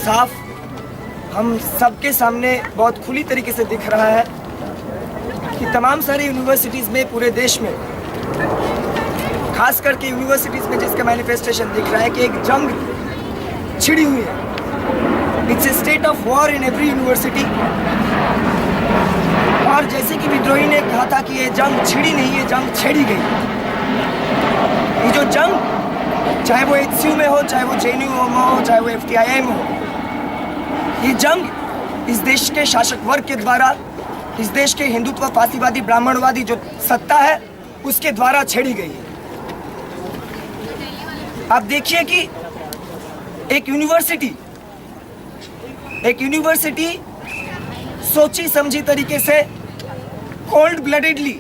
साफ हम सबके सामने बहुत खुली तरीके से दिख रहा है कि तमाम सारी यूनिवर्सिटीज़ में पूरे देश में, खास करके यूनिवर्सिटीज़ में जिसका मैनिफेस्टेशन दिख रहा है कि एक जंग छिड़ी हुई है। It's a state of war in every university. और जैसे कि विद्रोही ने कहा था कि ये जंग छिड़ी नहीं, ये जंग छेड़ी गई। ये जो जंग, चाहे वो HCU में हो, चाहे वो JNU में हो, चाहे वो FTII में हो, ये जंग इस देश के शासक वर्ग के द्वारा, इस देश के हिंदुत्व फासीवादी ब्राह्मणवादी जो सत्ता है उसके द्वारा छेड़ी गई है। आप देखिए कि एक यूनिवर्सिटी सोची समझी तरीके से कोल्ड ब्लडेडली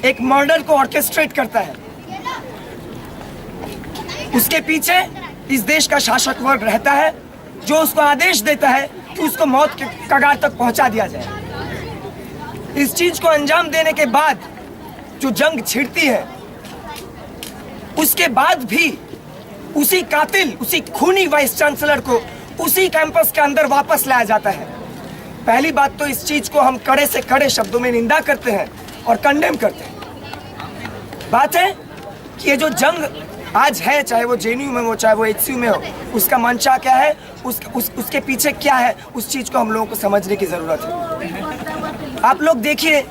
एक मर्डर को ऑर्केस्ट्रेट करता है। उसके पीछे इस देश का शासक वर्ग रहता है जो उसको आदेश देता है कि उसको मौत के कगार तक पहुंचा दिया जाए। इस चीज को अंजाम देने के बाद जो जंग छिड़ती है, उसके बाद भी उसी कातिल, उसी खूनी वाइस चांसलर को उसी कैंपस के अंदर वापस लाया जाता है। पहली बात तो इस चीज को हम कड़े से कड़े शब्दों में निंदा करते हैं और कंडेम करते हैं। बात है कि ये जो जंग आज है, चाहे वो JNU में हो, चाहे वो HCU में हो, उसका मंशा क्या है, उसके पीछे क्या है, उस चीज को हम लोगों को समझने की जरूरत है। आप लोग देखिए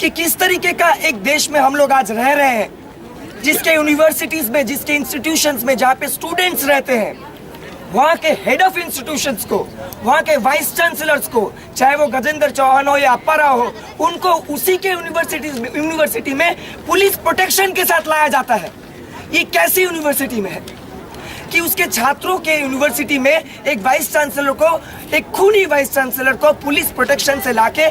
कि किस तरीके का एक देश में हम लोग आज रह रहे हैं, जिसके यूनिवर्सिटीज में, जिसके इंस्टीट्यूशंस में, जहाँ पे स्टूडेंट्स रहते हैं, वहाँ के हेड ऑफ इंस्टीट्यूशंस को, वहाँ के वाइस चांसलर्स को, चाहे वो गजेंद्र चौहान हो या अप्पा राव हो, उनको उसी के यूनिवर्सिटी में पुलिस प्रोटेक्शन के साथ लाया जाता है। ये कैसी यूनिवर्सिटी में है कि उसके छात्रों के यूनिवर्सिटी में एक वाइस चांसलर को, एक खूनी वाइस चांसलर को पुलिस प्रोटेक्शन से लाके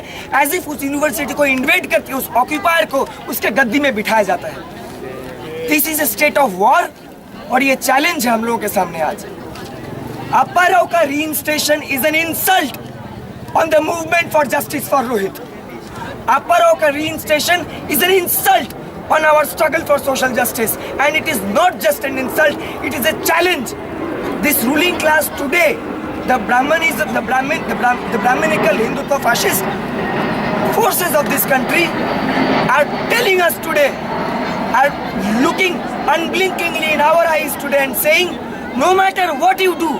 एज इफ उस यूनिवर्सिटी को इन्वेड करके उस ऑक्यूपायर को उसके गद्दी में बिठाया जाता है। This is a state of war और ये चैलेंज है हम लोगों के सामने आज। अप्पा राव का reinstatement is an insult on the movement for justice for Rohit. Appa Rao का reinstatement is an insult on our struggle for social justice, and it is not just an insult, it is a challenge. This ruling class today, the Brahmanism, the Brahminical Hindutva fascist forces of this country are telling us today, are looking unblinkingly in our eyes today and saying, no matter what you do,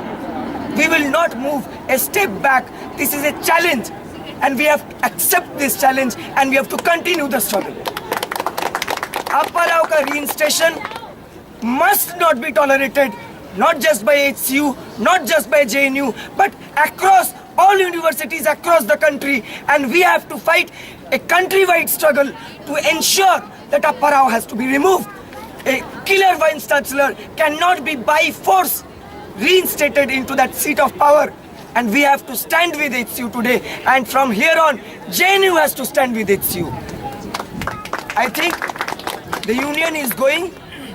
we will not move a step back. This is a challenge and we have to accept this challenge and we have to continue the struggle. Appa Rao ka reinstatation must not be tolerated, not just by HCU, not just by JNU, but across all universities across the country. And we have to fight a countrywide struggle to ensure that Appa Rao has to be removed. A killer vice chancellor cannot be by force reinstated into that seat of power. And we have to stand with HCU today. And from here on, JNU has to stand with HCU. I think the union is going.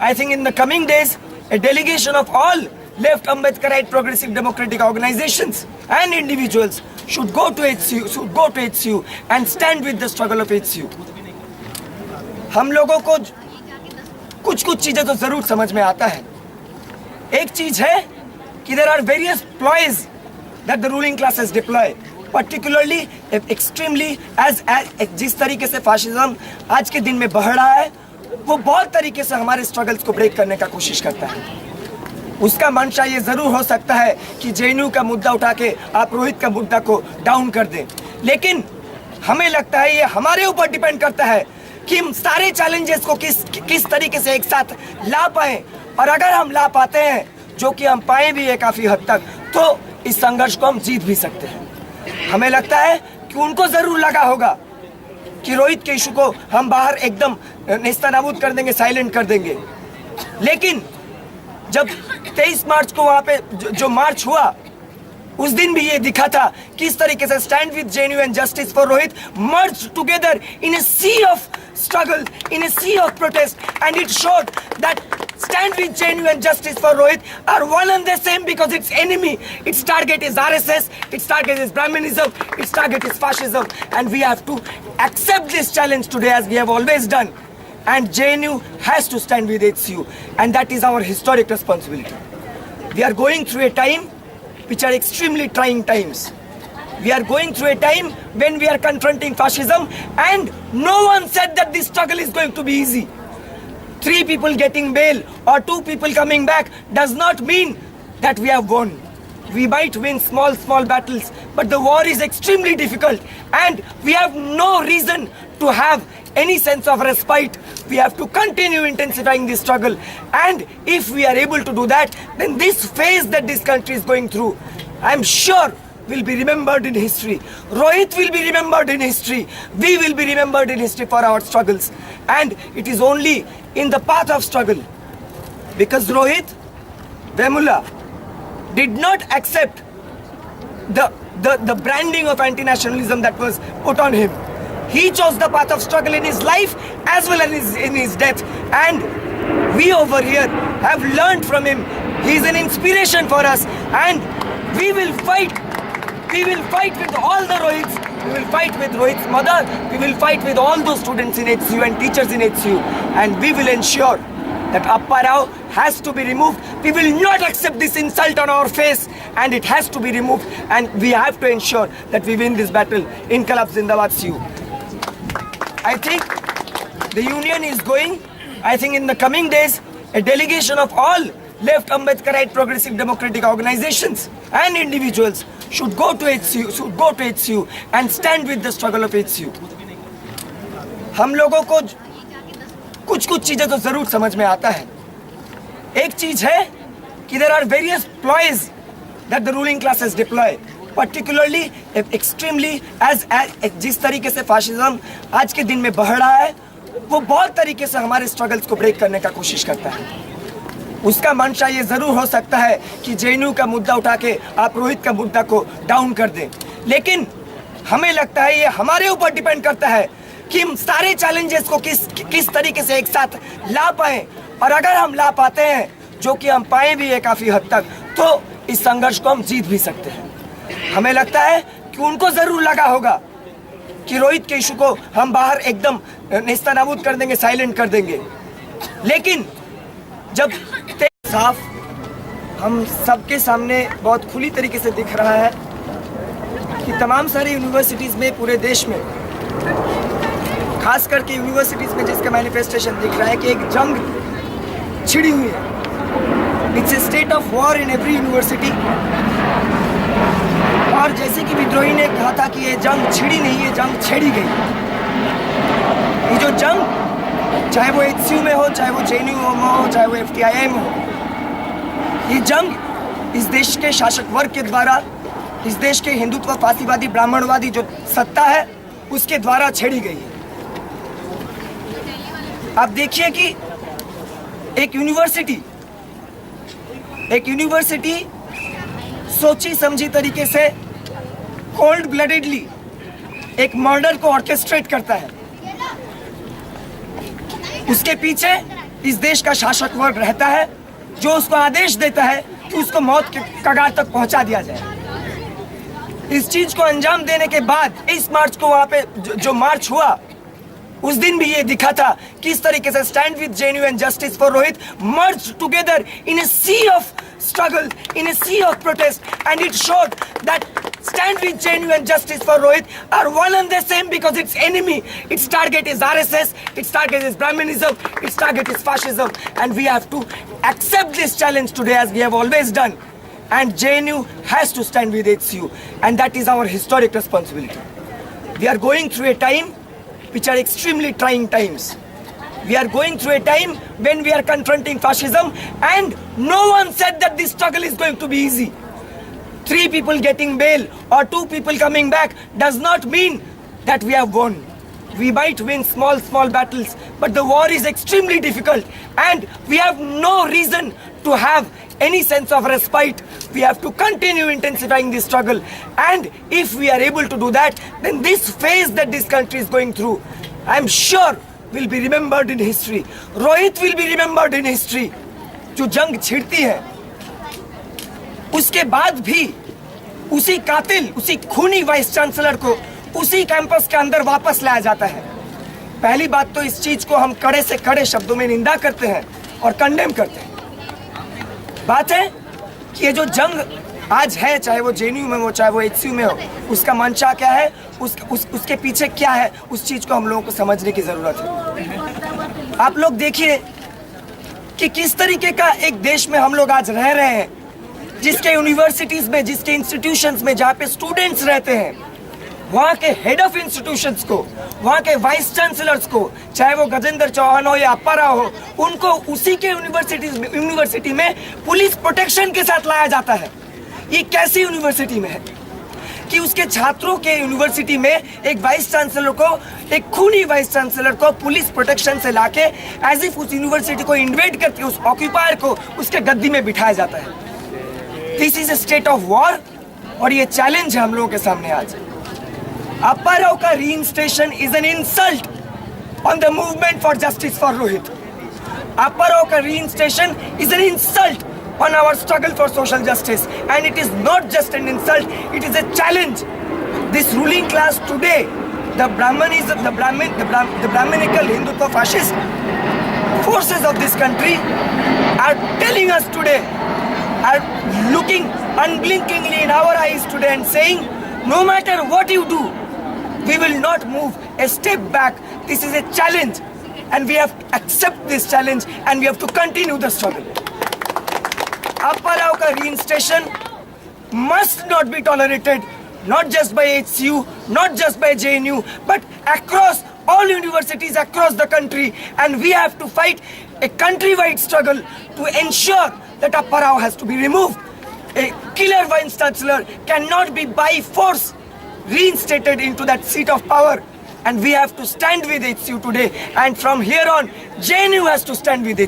I think in the coming days, a delegation of all left Ambedkarite progressive democratic organizations and individuals should go to HCU and stand with the struggle of HCU. हम लोगों को कुछ चीजें तो जरूर समझ में आता है। एक चीज है कि there are various ploys that the ruling class has deployed, particularly extremely as जिस तरीके से फाशिज्म आज के दिन में बढ़ रहा है, वो बहुत तरीके से हमारे स्ट्रगल्स को ब्रेक करने का कोशिश करता है। उसका मंशा ये जरूर हो सकता है कि JNU का मुद्दा उठा के आप रोहित का मुद्दा को डाउन कर दें, लेकिन हमें लगता है ये हमारे ऊपर डिपेंड करता है कि हम सारे चैलेंजेस को किस तरीके से एक साथ ला पाए। और अगर हम ला पाते हैं, जो कि हम पाए भी है काफी हद तक, तो इस संघर्ष को हम जीत भी सकते हैं। हमें लगता है कि उनको जरूर लगा होगा कि रोहित के इशू को हम बाहर एकदम नेस्तनाबूद कर देंगे, साइलेंट कर देंगे, लेकिन जब 23 मार्च को वहां पे जो मार्च हुआ, उस दिन भी ये दिखा था किस तरीके से stand with JNU and justice for Rohit merge together in a sea of struggle, in a sea of protest, and it showed that stand with JNU and justice for Rohit are one and the same because its enemy, its target is RSS, its target is Brahmanism, its target is fascism, and we have to accept this challenge today as we have always done. And JNU has to stand with HCU, and that is our historic responsibility. We are going through a time which are extremely trying times. We are going through a time when we are confronting fascism, and no one said that this struggle is going to be easy. 3 people getting bail or 2 people coming back does not mean that we have won. We might win small battles, but the war is extremely difficult, and we have no reason to have any sense of respite. We have to continue intensifying this struggle, and if we are able to do that, then this phase that this country is going through, I am sure, will be remembered in history. Rohit will be remembered in history. We will be remembered in history for our struggles, and it is only in the path of struggle, because Rohit Vemula did not accept the branding of anti-nationalism that was put on him. He chose the path of struggle in his life as well as in his death, and we over here have learned from him. He is an inspiration for us, and we will fight. We will fight with all the Rohits. We will fight with Rohit's mother. We will fight with all those students in HCU and teachers in HCU, and we will ensure that Appa Rao has to be removed. We will not accept this insult on our face, and it has to be removed, and we have to ensure that we win this battle. Inqilab Zindabad CU. I think the union is going. I think in the coming days, a delegation of all left Ambedkarite progressive democratic organizations and individuals should go to HCU and stand with the struggle of HCU. हम लोगों को कुछ चीजें तो जरूर समझ में आता है. एक चीज है कि there are various ploys that the ruling classes deploy, particularly extremely as जिस तरीके से फाशिज्म आज के दिन में बढ़ रहा है, वो बहुत तरीके से हमारे स्ट्रगल्स को ब्रेक करने का कोशिश करता है. उसका मंशा ये जरूर हो सकता है कि जेएनयू का मुद्दा उठा के आप रोहित का मुद्दा को डाउन कर दें, लेकिन हमें लगता है ये हमारे ऊपर डिपेंड करता है कि हम सारे चैलेंजेस को किस तरीके से एक साथ ला पाए, और अगर हम ला पाते हैं, जो कि हम पाए भी है काफी हद तक, तो इस संघर्ष को हम जीत भी सकते हैं. हमें लगता है कि उनको जरूर लगा होगा कि रोहित के इशू को हम बाहर एकदम नेस्तनाबूद कर देंगे, साइलेंट कर देंगे, लेकिन जब साफ हम सबके सामने बहुत खुली तरीके से दिख रहा है कि तमाम सारी यूनिवर्सिटीज़ में पूरे देश में, खास करके यूनिवर्सिटीज़ में जिसका मैनिफेस्टेशन दिख रहा है कि एक जंग छिड़ी हुई है. It's a state of war in every university. और जैसे कि विद्रोही ने कहा था कि ये जंग छिड़ी नहीं, ये जंग छेड़ी गई. ये जो जंग, चाहे वो HCU में हो, चाहे वो जेएनयू में हो, चाहे वो FTII में हो, ये जंग इस देश के शासक वर्ग के द्वारा, इस देश के हिंदुत्व फासीवादी ब्राह्मणवादी जो सत्ता है उसके द्वारा छेड़ी गई है. आप देखिए कि एक यूनिवर्सिटी सोची समझी तरीके से कोल्ड ब्लडेडली एक मर्डर को ऑर्केस्ट्रेट करता है. उसके पीछे इस देश का शासक वर्ग रहता है जो उसको आदेश देता है कि उसको मौत के कगार तक पहुंचा दिया जाए. इस चीज को अंजाम देने के बाद इस मार्च को वहां पे जो मार्च हुआ, उस दिन भी ये दिखा था किस तरीके से stand with JNU and justice for Rohit merge together in a sea of struggle, in a sea of protest, and it showed that stand with JNU and justice for Rohit are one and the same, because its enemy, its target is RSS, its target is Brahmanism, its target is fascism, and we have to accept this challenge today as we have always done, and JNU has to stand with HCU, and that is our historic responsibility. We are going through a time which are extremely trying times. We are going through a time when we are confronting fascism, and no one said that this struggle is going to be easy. 3 people getting bail or 2 people coming back does not mean that we have won. We might win small battles, but the war is extremely difficult, and we have no reason to have any sense of respite. We have to continue intensifying this struggle, and if we are able to do that, then this phase that this country is going through, I am sure, will be remembered in history. Rohit will be remembered in history. जो जंग छिड़ती है, उसके बाद भी उसी कातिल, उसी खूनी वाइस चांसलर को उसी कैंपस के अंदर वापस लाया जाता है. पहली बात तो इस चीज को हम कड़े से कड़े शब्दों में निंदा करते हैं और कंडेम करते हैं. बात है कि ये जो जंग आज है, चाहे वो जेएनयू में हो चाहे वो एचसीयू में हो, उसका मंशा क्या है, उसके पीछे क्या है, उस चीज को हम लोगों को समझने की जरूरत है। आप लोग देखिए कि किस तरीके का एक देश में हम लोग आज रह रहे हैं, जिसके यूनिवर्सिटीज में, जिसके इंस्टीट्यूशंस में, जहाँ पे स्टूडेंट्स रहते हैं, वहाँ के हेड ऑफ इंस्टीट्यूशंस को, वहाँ के वाइस चांसलर्स को, चाहे वो गजेंद्र चौहान हो या अप्पा राव हो, उनको उसी के यूनिवर्सिटी में पुलिस प्रोटेक्शन के साथ लाया जाता है। ये कैसी यूनिवर्सिटी में है कि उसके छात्रों के यूनिवर्सिटी में एक वाइस चांसलर को, एक खूनी वाइस चांसलर को पुलिस प्रोटेक्शन से लाके एज इफ उस यूनिवर्सिटी को इन्वेड करके उस ऑक्यूपायर को उसके गद्दी में बिठाया जाता है। This is a state of war और ये चैलेंज है हम लोगों के सामने आज। अप्पा राव का reinstatation is an insult on the movement for justice for Rohit. अप्पा राव का reinstatation is an insult on our struggle for social justice, and it is not just an insult, it is a challenge. This ruling class today, the Brahminical Hindutva fascist forces of this country are telling us today, are looking unblinkingly in our eyes today and saying, no matter what you do, we will not move a step back. This is a challenge and we have to accept this challenge and we have to continue the struggle. Appa Rao ka reinstatation must not be tolerated, not just by HCU, not just by JNU, but across all universities across the country, and we have to fight a countrywide struggle to ensure that Appa Rao has to be removed. A killer vice chancellor cannot be by force reinstated into that seat of power, and we have to stand with HCU today, and from here on JNU has to stand with it.